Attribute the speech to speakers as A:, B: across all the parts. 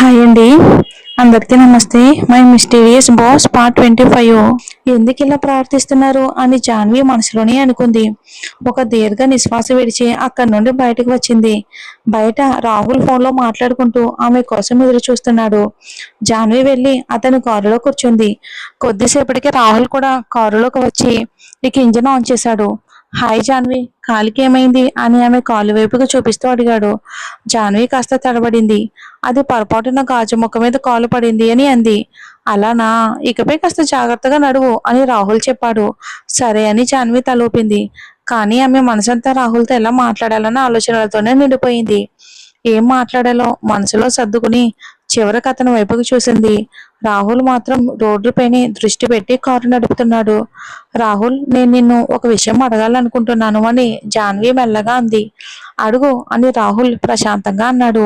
A: Hi అండి, అందరికీ నమస్తే. My mysterious boss part 25. ఎందుకు ఇలా ప్రవర్తిస్తున్నారు అని జాన్వి మనసులోనే అనుకుంది. ఒక దీర్ఘ నిశ్వాస విడిచి అక్కడి నుండి బయటకు వచ్చింది. బయట రాహుల్ ఫోన్లో మాట్లాడుకుంటూ ఆమె కోసం ఎదురు చూస్తున్నాడు. జాన్వి వెళ్ళి అతని కారులో కూర్చుంది. కొద్దిసేపటికి రాహుల్ కూడా కారులోకి వచ్చి ఇక ఇంజిన్ ఆన్ చేశాడు. హాయ్ జాన్వి, కాలికి ఏమైంది అని ఆమె కాలు వైపుకు చూపిస్తూ అడిగాడు. జాన్వి కాస్త తడబడింది. అది పొరపాటున గాజు ముక్క మీద కాలు పడింది అని అంది. అలానా, ఇకపై కాస్త జాగ్రత్తగా నడువు అని రాహుల్ చెప్పాడు. సరే అని జాన్వి తలూపింది. కానీ ఆమె మనసంతా రాహుల్తో ఎలా మాట్లాడాలన్న ఆలోచనలతోనే నిండిపోయింది. ఏం మాట్లాడాలో మనసులో సర్దుకుని చివరికి అతని వైపుకు చూసింది. రాహుల్ మాత్రం రోడ్డుపైనే దృష్టి పెట్టి కారు నడుపుతున్నాడు. రాహుల్, నేను నిన్ను ఒక విషయం అడగాలనుకుంటున్నాను అని జాన్వి మెల్లగా అంది. అడుగు అని రాహుల్ ప్రశాంతంగా అన్నాడు.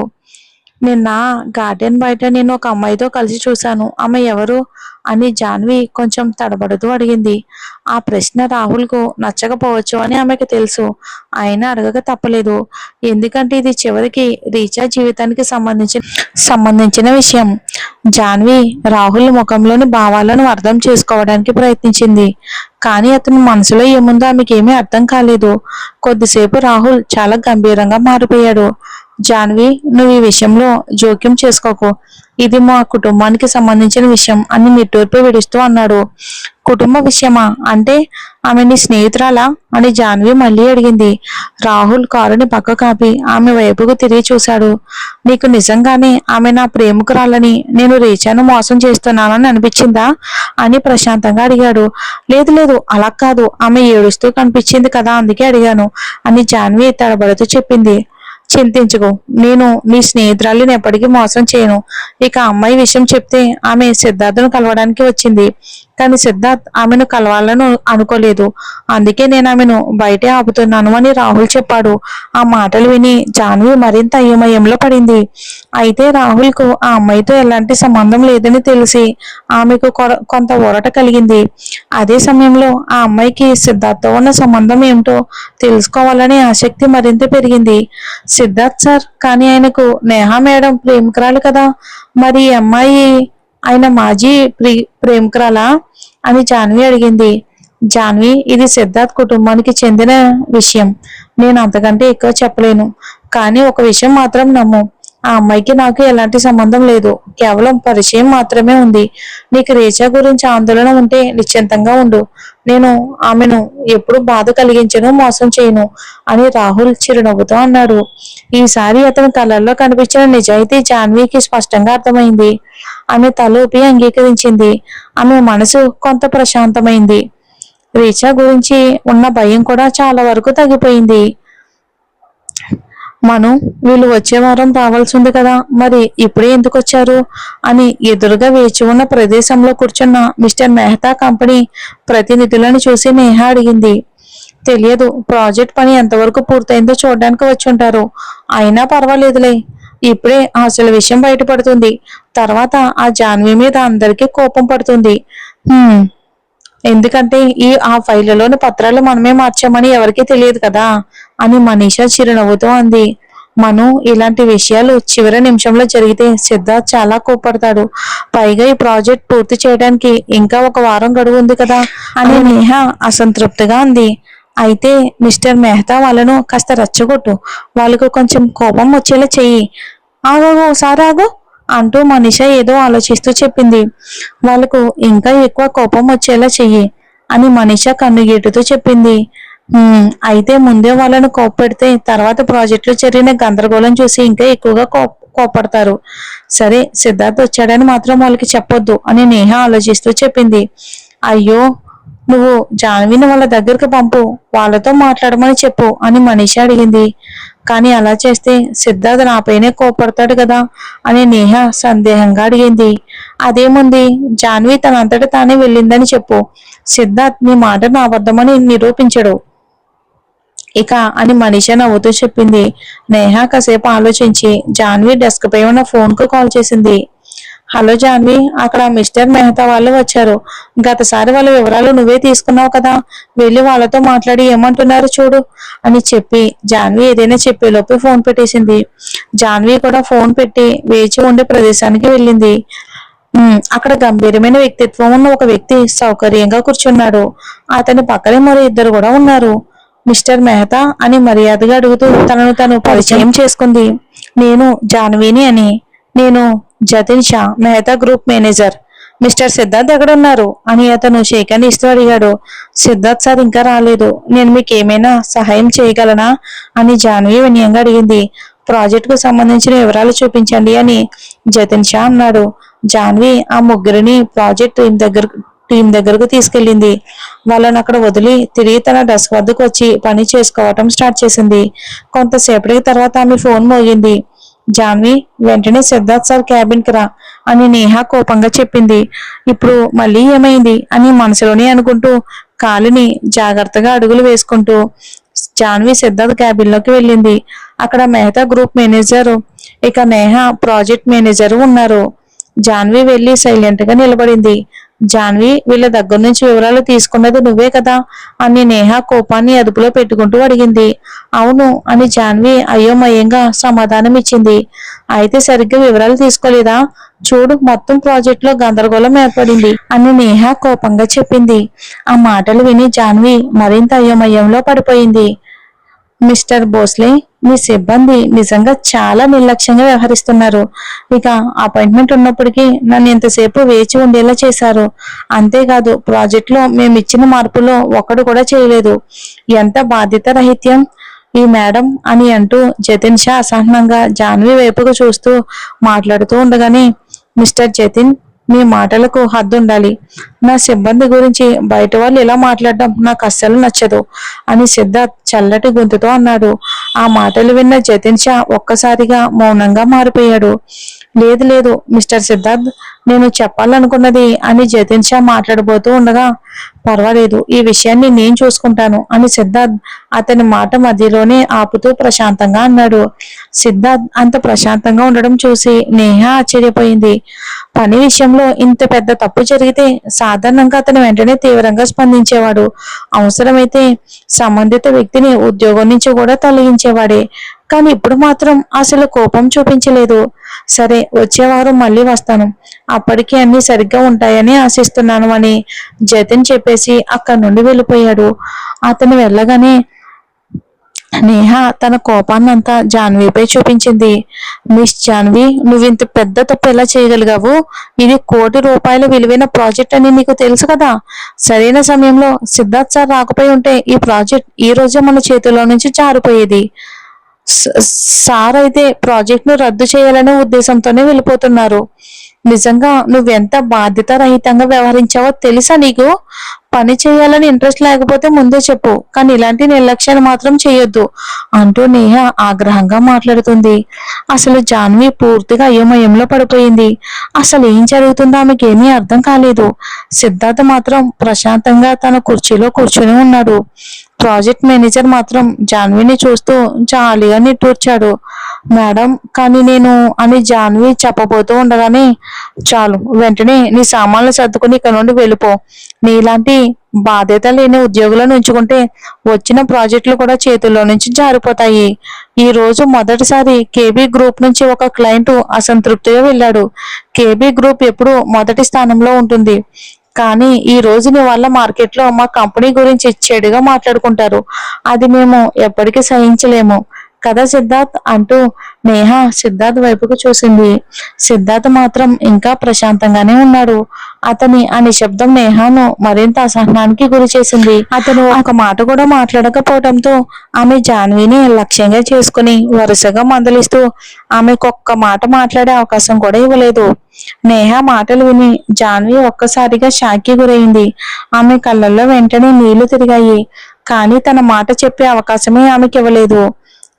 A: నిన్న గార్డెన్ బయట నేను ఒక అమ్మాయితో కలిసి చూశాను. ఆమె ఎవరు అని జాన్వి కొంచెం తడబడుతూ అడిగింది. ఆ ప్రశ్న రాహుల్కు నచ్చకపోవచ్చు అని ఆమెకు తెలుసు. ఆయన అడగక తప్పలేదు. ఎందుకంటే ఇది చివరికి రీచా జీవితానికి సంబంధించిన విషయం. జాన్వి రాహుల్ ముఖంలోని భావాలను అర్థం చేసుకోవడానికి ప్రయత్నించింది. కానీ అతని మనసులో ఏముందో ఆమెకేమీ అర్థం కాలేదు. కొద్దిసేపు రాహుల్ చాలా గంభీరంగా మారిపోయాడు. జాన్వి, నువ్వు ఈ విషయంలో జోక్యం చేసుకోకు. ఇది మా కుటుంబానికి సంబంధించిన విషయం అని నిట్టూర్పు విడుస్తూ అన్నాడు. కుటుంబ విషయమా అంటే ఆమె నీ స్నేహితురాలా అని జాన్వి మళ్ళీ అడిగింది. రాహుల్ కారుని పక్క కాపి ఆమె వైపుకు తిరిగి చూశాడు. నీకు నిజంగానే ఆమె నా ప్రేమికురాలని, నేను రీచాను మోసం చేస్తున్నానని అనిపించిందా అని ప్రశాంతంగా అడిగాడు. లేదు లేదు, అలా కాదు, ఆమె ఏడుస్తూ కనిపించింది కదా, అందుకే అడిగాను అని జాన్వి తడబడుతూ చెప్పింది. చింతించుకో, నేను నీ స్నేహితురాలిని ఎప్పటికీ మోసం చేయను. ఇక అమ్మాయి విషయం చెప్తే ఆమె సిద్ధార్థను కలవడానికి వచ్చింది. కానీ సిద్ధార్థ్ ఆమెను కలవాలని అనుకోలేదు. అందుకే నేను ఆమెను బయటే ఆపుతున్నాను అని రాహుల్ చెప్పాడు. ఆ మాటలు విని జాన్వి మరింత అయోమయంలో పడింది. అయితే రాహుల్కు ఆ అమ్మాయితో ఎలాంటి సంబంధం లేదని తెలిసి ఆమెకు కొంత ఊరట కలిగింది. అదే సమయంలో ఆ అమ్మాయికి సిద్ధార్థ్తో ఉన్న సంబంధం ఏమిటో తెలుసుకోవాలనే ఆసక్తి మరింత పెరిగింది. సిద్ధార్థ్ సార్, కానీ ఆయనకు నేహా మేడం ప్రేమికురాలు కదా, మరి ఈ అమ్మాయి ఆయన మాజీ ప్రేమికురాలా అని జాన్వి అడిగింది. జాన్వి, ఇది సిద్ధార్థ్ కుటుంబానికి చెందిన విషయం. నేను అంతకంటే ఎక్కువ చెప్పలేను. కానీ ఒక విషయం మాత్రం నమ్ము, ఆ అమ్మాయికి నాకు ఎలాంటి సంబంధం లేదు. కేవలం పరిచయం మాత్రమే ఉంది. నీకు రేచా గురించి ఆందోళన ఉంటే నిశ్చింతంగా ఉండు. నేను ఆమెను ఎప్పుడు బాధ కలిగించను, మోసం చేయను అని రాహుల్ చిరునవ్వుతో అన్నాడు. ఈసారి అతని కళ్ళల్లో కనిపించిన నిజాయితీ జాన్వికి స్పష్టంగా అర్థమైంది. ఆమె తలూపి అంగీకరించింది. ఆమె మనసు కొంత ప్రశాంతమైంది. రీచా గురించి ఉన్న భయం కూడా చాలా వరకు తగ్గిపోయింది. మను, వీళ్ళు వచ్చే వారం రావాల్సి ఉంది కదా, మరి ఇప్పుడే ఎందుకు వచ్చారు అని ఎదురుగా వేచి ఉన్న ప్రదేశంలో కూర్చున్న మిస్టర్ మెహతా కంపెనీ ప్రతినిధులను చూసి నేహ అడిగింది. తెలియదు, ప్రాజెక్ట్ పని ఎంతవరకు పూర్తయిందో చూడడానికి వచ్చి ఉంటారు. అయినా పర్వాలేదులే, ఇప్పుడే అసలు విషయం బయటపడుతుంది. తర్వాత ఆ జాన్వి మీద అందరికీ కోపం పడుతుంది. ఎందుకంటే ఆ ఫైళ్లలోని పత్రాలు మనమే మార్చామని ఎవరికీ తెలియదు కదా అని మనీషా చిరునవ్వుతో అంది. మను, ఇలాంటి విషయాలు చివరి నిమిషంలో జరిగితే సిద్ధార్థ్ చాలా కోపడతాడు. పైగా ఈ ప్రాజెక్ట్ పూర్తి చేయడానికి ఇంకా ఒక వారం గడువు ఉంది కదా అని నేహ అసంతృప్తిగా అంది. అయితే మిస్టర్ మెహతా వాళ్ళను కాస్త రెచ్చగొట్టు, వాళ్ళకు కొంచెం కోపం వచ్చేలా చెయ్యి. ఆగో, ఓసారి ఆగో అంటూ మనీషా ఏదో ఆలోచిస్తూ చెప్పింది. వాళ్ళకు ఇంకా ఎక్కువ కోపం వచ్చేలా చెయ్యి అని మనీషా కన్నుగీటుతూ చెప్పింది. అయితే ముందే వాళ్ళను కోప్పడితే తర్వాత ప్రాజెక్టులో జరిగిన గందరగోళం చూసి ఇంకా ఎక్కువగా కోపడతారు. సరే, సిద్ధార్థ్ వచ్చాడని మాత్రం వాళ్ళకి చెప్పొద్దు అని నేహ ఆలోచిస్తూ చెప్పింది. అయ్యో, నువ్వు జాన్విని వాళ్ళ దగ్గరికి పంపు, వాళ్ళతో మాట్లాడమని చెప్పు అని మనీషా అడిగింది. కానీ అలా చేస్తే సిద్ధార్థ్ నాపైనే కోపడతాడు కదా అని నేహ సందేహంగా అడిగింది. అదేముంది, జాన్వి తనంతట తానే వెళ్ళిందని చెప్పు. సిద్ధార్థ్ నీ మాట నా అబద్ధమని నిరూపించడు ఇక అని మనీషా నవ్వుతూ చెప్పింది. నేహ కాసేపు ఆలోచించి జాన్వి డెస్క్ పై ఉన్న ఫోన్ కు కాల్ చేసింది. హలో జాన్వి, అక్కడ మిస్టర్ మెహతా వాళ్ళు వచ్చారు. గతసారి వాళ్ళ వివరాలు నువ్వే తీసుకున్నావు కదా, వెళ్ళి వాళ్ళతో మాట్లాడి ఏమంటున్నారు చూడు అని చెప్పి జాన్వి ఏదైనా చెప్పేలోపు ఫోన్ పెట్టేసింది. జాన్వి కూడా ఫోన్ పెట్టి వేచి ఉండే ప్రదేశానికి వెళ్ళింది. అక్కడ గంభీరమైన వ్యక్తిత్వం ఉన్న ఒక వ్యక్తి సౌకర్యంగా కూర్చున్నాడు. అతని పక్కనే మరో ఇద్దరు కూడా ఉన్నారు. మిస్టర్ మెహతా అని మర్యాదగా అడుగుతూ తనను తను పరిచయం చేసుకుంది. నేను జాన్విని అని. నేను Jatin Shah, Mehta group manager. Mister Siddharth ఎక్కడున్నారు అని అతను షేక్ ఇస్తూ అడిగాడు. సిద్ధార్థ్ సార్ ఇంకా రాలేదు. నేను మీకు ఏమైనా సహాయం చేయగలనా అని జాన్వి వినయంగా అడిగింది. ప్రాజెక్ట్ కు సంబంధించిన వివరాలు చూపించండి అని జతిన్ షా అన్నాడు. జాన్వి ఆ ముగ్గురిని ప్రాజెక్ట్ టీం దగ్గరకు తీసుకెళ్లింది. వాళ్ళని అక్కడ వదిలి తిరిగి తన డెస్క్ వద్దకు వచ్చి పని చేసుకోవటం స్టార్ట్ చేసింది. కొంతసేపటి తర్వాత ఆమె ఫోన్ మోగింది. జాన్వి, వెంటనే సిద్ధార్థ్ సార్ క్యాబిన్ కి రా అని నేహా కోపంగా చెప్పింది. ఇప్పుడు మళ్ళీ ఏమైంది అని మనసులోనే అనుకుంటూ కాలుని జాగ్రత్తగా అడుగులు వేసుకుంటూ జాన్వి సిద్ధార్థ్ క్యాబిన్ లోకి వెళ్ళింది. అక్కడ మెహతా గ్రూప్ మేనేజర్, ఇక నేహా ప్రాజెక్ట్ మేనేజర్ ఉన్నారు. జాన్వి వెళ్లి సైలెంట్ గా నిలబడింది. జాన్వి, వీళ్ళ దగ్గర నుంచి వివరాలు తీసుకున్నది నువ్వే కదా అని నేహా కోపాన్ని అదుపులో పెట్టుకుంటూ అడిగింది. అవును అని జాన్వి అయోమయంగా సమాధానం ఇచ్చింది. అయితే సరిగ్గా వివరాలు తీసుకోలేదా? చూడు, మొత్తం ప్రాజెక్ట్ లో గందరగోళం ఏర్పడింది అని నేహా కోపంగా చెప్పింది. ఆ మాటలు విని జాన్వి మరింత అయోమయంలో పడిపోయింది. మిస్టర్ భోస్లే, మీ సిబ్బంది నిజంగా చాలా నిర్లక్ష్యంగా వ్యవహరిస్తున్నారు. ఇక అపాయింట్మెంట్ ఉన్నప్పటికీ నన్ను ఇంతసేపు వేచి ఉండేలా చేశారు. అంతేకాదు, ప్రాజెక్ట్ లో మేము ఇచ్చిన మార్పులో ఒకడు కూడా చేయలేదు. ఎంత బాధ్యత రహిత్యం ఈ మేడం అని అంటూ జతిన్ షా అసహనంగా జాన్వి వైపుకు చూస్తూ మాట్లాడుతూ ఉండగానే, మిస్టర్ జతిన్, మీ మాటలకు హద్దు ఉండాలి. నా సిబ్బంది గురించి బయట వాళ్ళు ఇలా మాట్లాడడం నాకు అస్సలు నచ్చదు అని సిద్ధార్థ్ చల్లటి గొంతుతో అన్నాడు. ఆ మాటలు విన్న జతిన్ షా ఒక్కసారిగా మౌనంగా మారిపోయాడు. లేదు లేదు మిస్టర్ సిద్ధార్థ్, నేను చెప్పాలనుకున్నది అని జతిన్ షా మాట్లాడబోతూ ఉండగా, పర్వాలేదు, ఈ విషయాన్ని నేను చూసుకుంటాను అని సిద్ధార్థ్ అతని మాట మధ్యలోనే ఆపుతూ ప్రశాంతంగా అన్నాడు. సిద్ధార్థ్ అంత ప్రశాంతంగా ఉండడం చూసి నేహ ఆశ్చర్యపోయింది. పని విషయంలో ఇంత పెద్ద తప్పు జరిగితే సాధారణంగా అతను వెంటనే తీవ్రంగా స్పందించేవాడు. అవసరమైతే సంబంధిత వ్యక్తిని ఉద్యోగం నుంచి కూడా తొలగించేవాడే. కానీ ఇప్పుడు మాత్రం అసలు కోపం చూపించలేదు. సరే, వచ్చే వారం మళ్ళీ వస్తాను. అప్పటికి అన్ని సరిగ్గా ఉంటాయని ఆశిస్తున్నాను అని జతిన్ చెప్పేసి అక్కడి నుండి వెళ్ళిపోయాడు. అతను వెళ్ళగానే నేహ తన కోపాన్నంతా జాన్వీపై చూపించింది. మిస్ జాన్వి, నువ్వింత పెద్ద తప్పు ఎలా చేయగలిగావు? ఇది ₹1,00,00,000 విలువైన ప్రాజెక్ట్ అని నీకు తెలుసు కదా. సరైన సమయంలో సిద్ధార్థ్ సార్ రాకపోయి ఉంటే ఈ ప్రాజెక్ట్ ఈ రోజే మన చేతుల్లో నుంచి జారిపోయేది. సార్ అయితే ప్రాజెక్ట్ ను రద్దు చేయాలనే ఉద్దేశంతోనే వెళ్ళిపోతున్నారు. నిజంగా నువ్వెంత బాధ్యత రహితంగా వ్యవహరించావో తెలుసా నీకు? పని చేయాలని ఇంట్రెస్ట్ లేకపోతే ముందే చెప్పు, కానీ ఇలాంటి నిర్లక్ష్యాలు మాత్రం చేయొద్దు అంటూ నేహ ఆగ్రహంగా మాట్లాడుతుంది. అసలు జాన్వి పూర్తిగా అయోమయంలో పడిపోయింది. అసలు ఏం జరుగుతుందో ఆమెకేమీ అర్థం కాలేదు. సిద్ధార్థ మాత్రం ప్రశాంతంగా తన కుర్చీలో కూర్చుని ఉన్నాడు. ప్రాజెక్ట్ మేనేజర్ మాత్రం జాన్విని చూస్తూ జాలిగా నిట్టూర్చాడు. మేడం, కానీ నేను అని జాన్వి చెప్పబోతూ ఉండగానే, చాలు, వెంటనే నీ సామాన్లు సర్దుకుని ఇక్కడ నుండి వెళ్ళిపో. నీలాంటి బాధ్యత లేని ఉద్యోగులను ఉంచుకుంటే వచ్చిన ప్రాజెక్టులు కూడా చేతుల్లో నుంచి జారిపోతాయి. ఈ రోజు మొదటిసారి కేబీ గ్రూప్ నుంచి ఒక క్లయింట్ అసంతృప్తిగా వెళ్ళాడు. కేబీ గ్రూప్ ఎప్పుడు మొదటి స్థానంలో ఉంటుంది. కానీ ఈ రోజు నీ వల్ల మార్కెట్లో మా కంపెనీ గురించి చెడుగా మాట్లాడుకుంటారు. అది మేము ఎప్పటికీ సహించలేము కదా సిద్ధార్థ్ అంటూ నేహ సిద్ధార్థ్ వైపుకు చూసింది. సిద్ధార్థ్ మాత్రం ఇంకా ప్రశాంతంగానే ఉన్నాడు. అతని ఆ నిశ్శబ్దం నేహాను మరింత అసహనానికి గురి చేసింది. అతను ఒక మాట కూడా మాట్లాడకపోవడంతో ఆమె జాన్విని లక్ష్యంగా చేసుకుని వరుసగా మందలిస్తూ ఆమెకొక్క మాట మాట్లాడే అవకాశం కూడా ఇవ్వలేదు. నేహ మాటలు విని జాన్వి ఒక్కసారిగా షాక్కి గురైంది. ఆమె కళ్ళల్లో వెంటనే నీళ్లు తిరిగాయి. కానీ తన మాట చెప్పే అవకాశమే ఆమెకి ఇవ్వలేదు.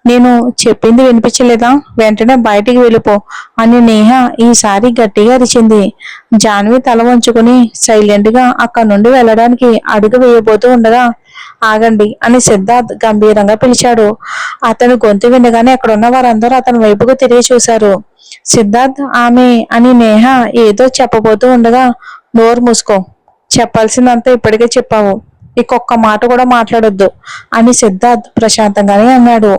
A: నేను చెప్పింది వినిపించలేదా? వెంటనే బయటికి వెళ్ళిపో అని నేహ ఈసారి గట్టిగా అరిచింది. జాన్వి తల వంచుకుని సైలెంట్ గా అక్కడి నుండి వెళ్ళడానికి అడుగు వేయబోతూ ఉండగా ఆగండి అని సిద్ధార్థ్ గంభీరంగా పిలిచాడు. అతని గొంతు వినగానే అక్కడున్న వారందరూ అతని వైపుకు తిరిగి చూశారు. సిద్ధార్థ్ ఆమె అని నేహ ఏదో చెప్పబోతూ ఉండగా, నోరు మూసుకో, చెప్పాల్సిందంతా ఇప్పటికే చెప్పావు, ఇంకొక్క మాట కూడా మాట్లాడొద్దు అని సిద్ధార్థ్ ప్రశాంతంగానే అన్నాడు.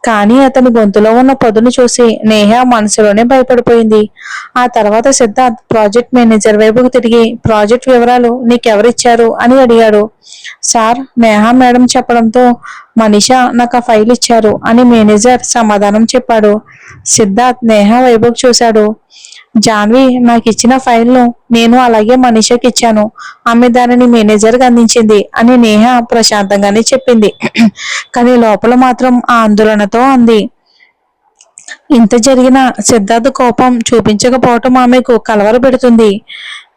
A: కానీ అతని గొంతులో ఉన్న పదును చూసి నేహ మనసులోనే భయపడిపోయింది. ఆ తర్వాత సిద్ధార్థ్ ప్రాజెక్ట్ మేనేజర్ వైపుకు తిరిగి, ప్రాజెక్ట్ వివరాలు నీకెవరిచ్చారు అని అడిగాడు. సార్, నేహ మేడం చెప్పడంతో మనీషా నాకు ఆ ఫైల్ ఇచ్చారు అని మేనేజర్ సమాధానం చెప్పాడు. సిద్ధార్థ్ నేహ వైపుకు చూశాడు. జాన్వి నాకు ఇచ్చిన ఫైల్ను నేను అలాగే మనీషాకి ఇచ్చాను, ఆమె దానిని మేనేజర్కి అందించింది అని నేహ ప్రశాంతంగానే చెప్పింది. కానీ లోపల మాత్రం ఆందోళనతో అంది. ఇంత జరిగిన సిద్ధార్థ్ కోపం చూపించకపోవటం ఆమెకు కలవరపెడుతుంది.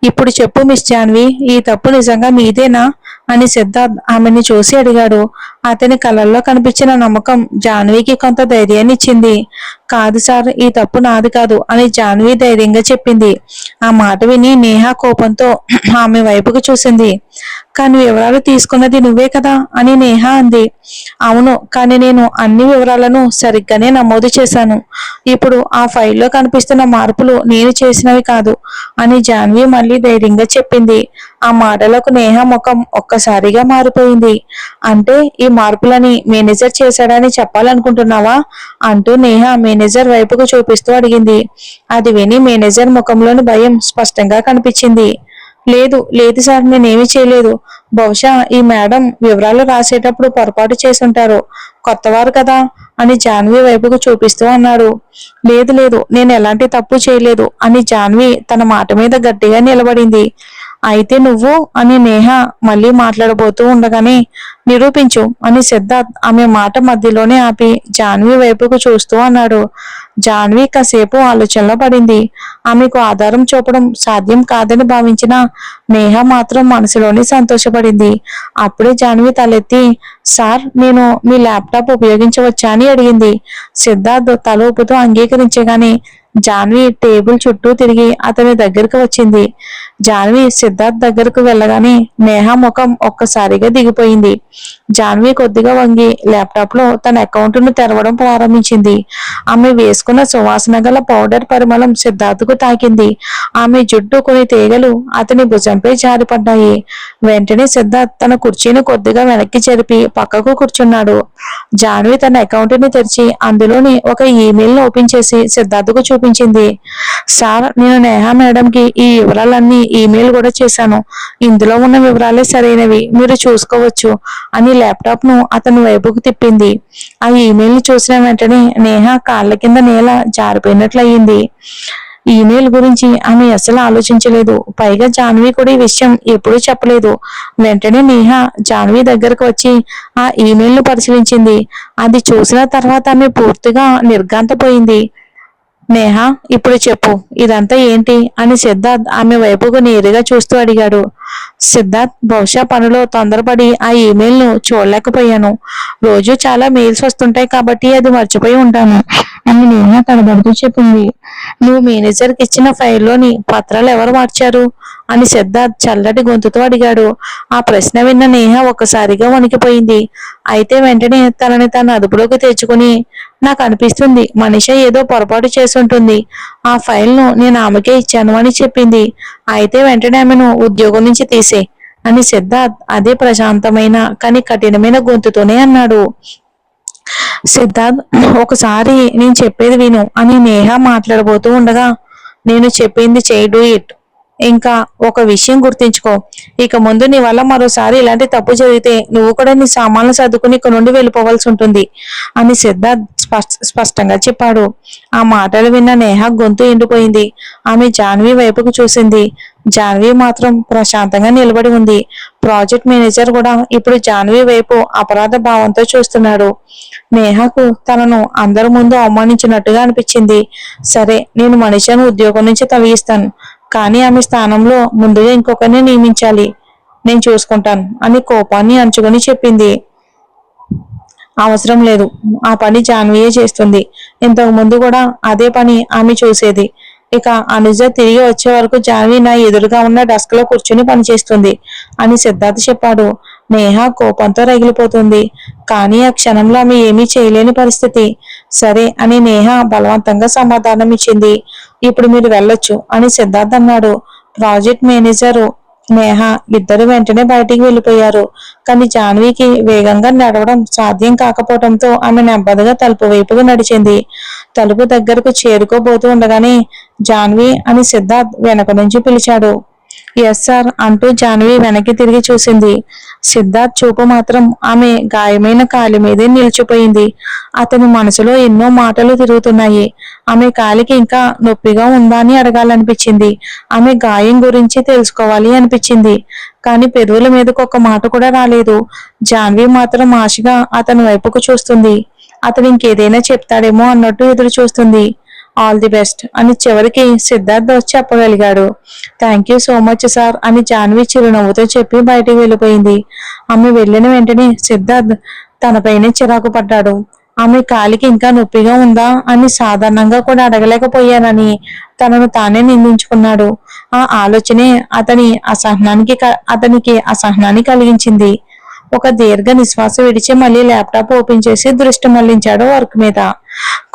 A: ఇప్పుడు చెప్పు మిస్ జాన్వి, ఈ తప్పు నిజంగా మీదేనా అని సిద్ధార్థ్ ఆమెని చూసి అడిగాడు. అతని కళ్ళల్లో కనిపించిన నమ్మకం జాన్వికి కొంత ధైర్యాన్ని ఇచ్చింది. కాదు సార్, ఈ తప్పు నాది కాదు అని జాన్వి ధైర్యంగా చెప్పింది. ఆ మాట విని నేహ కోపంతో ఆమె వైపుకు చూసింది. కానీ వివరాలు తీసుకున్నది నువ్వే కదా అని నేహ అంది. అవును, కానీ నేను అన్ని వివరాలను సరిగ్గానే నమోదు చేశాను. ఇప్పుడు ఆ ఫైల్లో కనిపిస్తున్న మార్పులు నేను చేసినవి కాదు అని జాన్వి మళ్ళీ ధైర్యంగా చెప్పింది. ఆ మాటలకు నేహ ముఖం ఒక్కసారిగా మారిపోయింది. అంటే ఈ మార్పులని మేనేజర్ చేశాడని చెప్పాలనుకుంటున్నావా అంటూ నేహ మేనేజర్ వైపుకు చూపిస్తూ అడిగింది. అది విని మేనేజర్ ముఖంలోని భయం స్పష్టంగా కనిపించింది. లేదు లేదు సార్, నేనేమీ చేయలేదు. బహుశా ఈ మేడం వివరాలు రాసేటప్పుడు పొరపాటు చేసుంటారు, కొత్తవారు కదా అని జాన్వి వైపుకు చూపిస్తూ అన్నాడు. లేదు లేదు, నేను ఎలాంటి తప్పు చేయలేదు అని జాన్వి తన మాట మీద గట్టిగా నిలబడింది. అయితే నువ్వు అని నేహ మళ్ళీ మాట్లాడబోతూ ఉండగానే, నిరూపించు అని సిద్ధార్థ్ ఆమె మాట మధ్యలోనే ఆపి జాన్వి వైపుకు చూస్తూ అన్నాడు. జాన్వి కాసేపు ఆలోచనలో పడింది. ఆమెకు ఆధారం చూపడం సాధ్యం కాదని భావించిన నేహ మాత్రం మనసులోనే సంతోషపడింది. అప్పుడే జాన్వి తలెత్తి, సార్, నేను మీ ల్యాప్టాప్ ఉపయోగించవచ్చా అని అడిగింది. సిద్ధార్థ్ తల ఊపుతూ అంగీకరించగానే జాన్వి టేబుల్ చుట్టూ తిరిగి అతని దగ్గరకు వచ్చింది. జాన్వి సిద్ధార్థ్ దగ్గరకు వెళ్ళగానే నేహ ముఖం ఒక్కసారిగా దిగిపోయింది. జాన్వి కొద్దిగా వంగి ల్యాప్టాప్ లో తన అకౌంట్ ను తెరవడం ప్రారంభించింది. ఆమె వేసుకున్న సువాసన గల పౌడర్ పరిమళం సిద్ధార్థ్కు తాకింది. ఆమె జుట్టు కొన్ని తీగలు అతని భుజంపై జారిపడ్డాయి. వెంటనే సిద్ధార్థ్ తన కుర్చీని కొద్దిగా వెనక్కి జరిపి పక్కకు కూర్చున్నాడు. జాన్వి తన అకౌంట్ ని తెరిచి అందులోని ఒక ఈమెయిల్ ను ఓపెన్ చేసి సిద్ధార్థ్కు చూపించింది. సార్, నేను నేహ మేడంకి ఈ వివరాలన్నీ ఈమెయిల్ కూడా చేశాను. ఇందులో ఉన్న వివరాలే సరైనవి, మీరు చూసుకోవచ్చు అని ల్యాప్టాప్ ను అతని వైపుకు తిప్పింది. ఆ ఈమెయిల్ ని చూసిన వెంటనే నేహ కాళ్ళ కింద నేల జారిపోయినట్లయింది. ఈమెయిల్ గురించి ఆమె అసలు ఆలోచించలేదు. పైగా జాన్వి కూడా ఈ విషయం ఎప్పుడూ చెప్పలేదు. వెంటనే నేహ జాన్వి దగ్గరకు వచ్చి ఆ ఈమెయిల్ ను పరిశీలించింది. అది చూసిన తర్వాత ఆమె పూర్తిగా నిర్ఘాంతపోయింది. నేహ, ఇప్పుడు చెప్పు, ఇదంతా ఏంటి అని సిద్ధార్థ్ ఆమె వైపుకు నేరుగా చూస్తూ అడిగాడు. సిద్ధార్థ్, బహుశా పనిలో తొందరపడి ఆ ఈమెయిల్ ను చూడలేకపోయాను. రోజు చాలా మెయిల్స్ వస్తుంటాయి కాబట్టి అది మర్చిపోయి ఉంటాను అని నేహ తడబడుతూ చెప్పింది. నువ్వు మేనేజర్కి ఇచ్చిన ఫైల్లోని పత్రాలు ఎవరు మార్చారు అని సిద్ధార్థ్ చల్లటి గొంతుతో అడిగాడు. ఆ ప్రశ్న విన్న నేహ ఒక్కసారిగా వణికిపోయింది. అయితే వెంటనే తనని తన అదుపులోకి తెచ్చుకుని, నాకు అనిపిస్తుంది మనిష ఏదో పొరపాటు చేసుంటుంది, ఆ ఫైల్ ను నేను ఆమెకే ఇచ్చాను అని చెప్పింది. అయితే వెంటనే ఆమెను ఉద్యోగం నుంచి తీసే అని సిద్ధార్థ్ అదే ప్రశాంతమైన కానీ కఠినమైన గొంతుతోనే అన్నాడు. సిద్ధార్థ్, ఒకసారి నేను చెప్పేది విను అని నేహ మాట్లాడబోతూ ఉండగా, నేను చెప్పింది చేయి, డూ ఇట్. ఇంకా ఒక విషయం గుర్తించుకో, ఇక ముందు నీ వల్ల మరోసారి ఇలాంటి తప్పు జరిగితే నువ్వు కూడా నీ సామాన్లు సర్దుకుని ఇక్కడ నుండి వెళ్ళిపోవాల్సి ఉంటుంది అని సిద్ధార్థ్ స్పష్టంగా చెప్పాడు. ఆ మాటలు విన్న నేహ గొంతు ఎండిపోయింది. ఆమె జాన్వి వైపుకు చూసింది. జాన్వి మాత్రం ప్రశాంతంగా నిలబడి ఉంది. ప్రాజెక్ట్ మేనేజర్ కూడా ఇప్పుడు జాన్వి వైపు అపరాధ భావంతో చూస్తున్నాడు. నేహకు తనను అందరి ముందు అవమానించినట్టుగా అనిపించింది. సరే, నేను మనిషిని ఉద్యోగం నుంచి తొలగిస్తాను, కానీ ఆమె స్థానంలో ముందుగా ఇంకొకరిని నియమించాలి, నేను చూసుకుంటాను అని కోపాన్ని అంచుకొని చెప్పింది. అవసరం లేదు, ఆ పని జాన్వియే చేస్తుంది. ఇంతకు ముందు కూడా అదే పని ఆమె చూసేది. ఇక అనుజ తిరిగి వచ్చే వరకు జాన్వి నా ఎదురుగా ఉన్న డెస్క్ లో కూర్చుని పనిచేస్తుంది అని సిద్ధార్థ్ చెప్పాడు. నేహ కోపంతో రగిలిపోతుంది. కానీ ఆ క్షణంలో ఆమె ఏమీ చేయలేని పరిస్థితి. సరే అని నేహ బలవంతంగా సమాధానం ఇచ్చింది. ఇప్పుడు మీరు వెళ్ళొచ్చు అని సిద్ధార్థ్ అన్నాడు. ప్రాజెక్ట్ మేనేజరు నేహ ఇద్దరు వెంటనే బయటికి వెళ్ళిపోయారు. కానీ జాన్వికి వేగంగా నడవడం సాధ్యం కాకపోవడంతో ఆమె నెమ్మదిగా తలుపు వైపుగా నడిచింది. తలుపు దగ్గరకు చేరుకోబోతూ ఉండగానే జాన్వి అని సిద్ధార్థ్ వెనక నుంచి పిలిచాడు. ఎస్ సార్ అంటూ జాన్వి వెనక్కి తిరిగి చూసింది. సిద్ధార్థ్ చూపు మాత్రం ఆమె గాయమైన కాలి మీదే నిలిచిపోయింది. అతని మనసులో ఎన్నో మాటలు తిరుగుతున్నాయి. ఆమె కాలికి ఇంకా నొప్పిగా ఉందా అని అడగాలనిపించింది. ఆమె గాయం గురించి తెలుసుకోవాలి అనిపించింది. కానీ పెదవుల మీదకు ఒక మాట కూడా రాలేదు. జాన్వి మాత్రం ఆశగా అతని వైపుకు చూస్తుంది. అతను ఇంకేదైనా చెప్తాడేమో అన్నట్టు ఎదురు చూస్తుంది. ఆల్ ది బెస్ట్ అని చివరికి సిద్ధార్థ్ వచ్చి చెప్పగలిగాడు. Thank you so much sir అని జాన్వి చిరునవ్వుతో చెప్పి బయటికి వెళ్ళిపోయింది. ఆమె వెళ్ళిన వెంటనే సిద్ధార్థ్ తనపైనే చిరాకు పడ్డాడు. ఆమె కాలికి ఇంకా నొప్పిగా ఉందా అని సాధారణంగా కూడా అడగలేకపోయానని తనను తానే నిందించుకున్నాడు. ఆ ఆలోచనే అతనికి అసహనాన్ని కలిగించింది. ఒక దీర్ఘ నిశ్వాస విడిచి మళ్ళీ ల్యాప్టాప్ ఓపెన్ చేసి దృష్టి మళ్లించాడు వర్క్ మీద.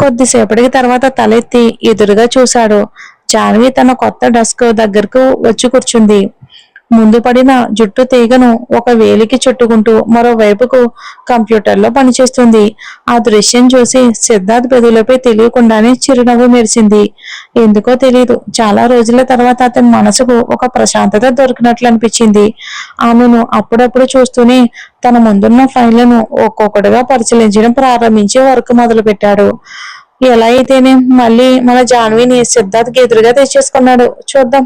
A: కొద్దిసేపటికి తర్వాత తలెత్తి ఎదురుగా చూశాడు. జాన్వి తన కొత్త డెస్క్ దగ్గరకు వచ్చి కూర్చుంది. ముందు పడిన జుట్టు తీగను ఒక వేలికి చుట్టుకుంటూ మరోవైపుకు కంప్యూటర్లో పనిచేస్తుంది. ఆ దృశ్యం చూసి సిద్ధార్థ్ పెదవులపై తెలియకుండానే చిరునవ్వు మెరిసింది. ఎందుకో తెలియదు, చాలా రోజుల తర్వాత అతని మనసుకు ఒక ప్రశాంతత దొరికినట్లు అనిపించింది. ఆమెను అప్పుడప్పుడు చూస్తూనే తన ముందున్న ఫైళ్లను ఒక్కొక్కటిగా పరిశీలించడం ప్రారంభించి వర్క్ మొదలు పెట్టాడు. ఎలా అయితేనే మళ్ళీ మన జాన్విని సిద్ధార్థ్కి ఎదురుగా తెచ్చేసుకున్నాడు. చూద్దాం.